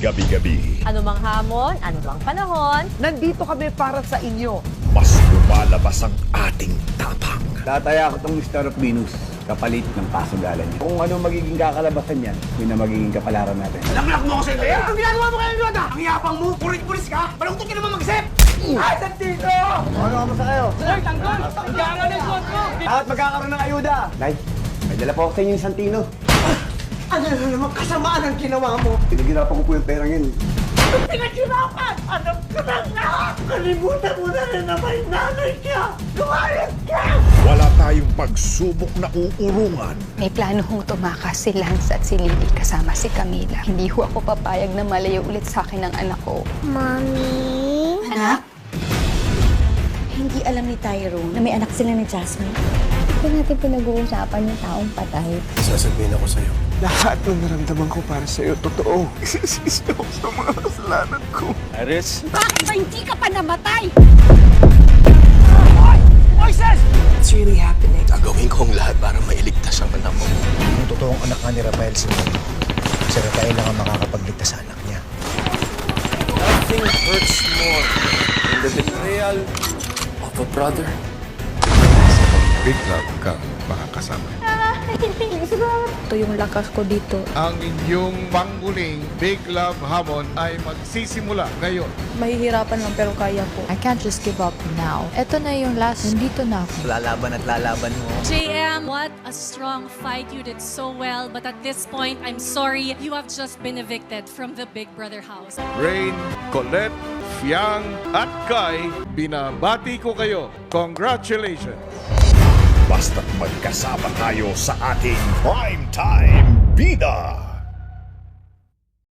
gabi-gabi. Anumang hamon, anumang panahon, Nandito kami para sa inyo. Mas lumalabas ang ating tapang. Tataya ko tong Star of Venus, kapalit ng pasugalan niya. Kung ano magiging kakalabasan niyan, yun na magiging kapalaran natin. Alam mo ako sa iyo! Ang ginagawa mo kayo, Yoda! Ang yapang mo! Pulit-pulis ka! Malungkot ka naman mag-isip! Ay, Santito! Ano kamusta kayo? Sir, tanggol! Ang gangan ng suot ko! At magkakaroon ng ayuda! Nay, may dala po ako sa inyo yung Santino. Ano na naman kasamaan ang ginawa mo? Pinaghirapan ko po yung perang yun. Pinaghirapan! Alam ko na lahat! Kalimutan mo na rin na may nanay ka! Lumayas ka! Wala tayong pagsubok na uurungan. May plano hong tumakas si Lance at si Lily kasama si Camila. Hindi ho ako papayag na malayo ulit sa akin ang anak ko. Mommy? Anak? Hindi alam ni Tyrone na may anak sila ni Jasmine. Hindi natin pinag-uusapan yung taong patay. Sasabihin ako sa'yo. Lahat ng naramdaman ko para sa'yo, totoo. Isisisi ako sa mga kasalanan ko. Iris? Bakit ba hindi ka pa namatay? Moises! It's really happening. Gagawin ko ang lahat para mailigtas ang anak mo. Yung totoong anak nga ni Rafael si Rafael lang ang makakapagligtas sa anak niya. Nothing hurts more than the betrayal of a brother. Big love ka, makakasama. Ito yung lakas ko dito. Ang inyong pangguling Big Love Hamon ay magsisimula ngayon. Mahihirapan lang pero kaya ko. I can't just give up now. Ito na yung last. Nandito na ako. Lalaban at lalaban mo. JM, what a strong fight. You did so well. But at this point, I'm sorry. You have just been evicted from the Big Brother house. Rain, Colette, Fiang at Kai, binabati ko kayo. Congratulations! Basta't magkasama tayo sa ating Primetime Bida.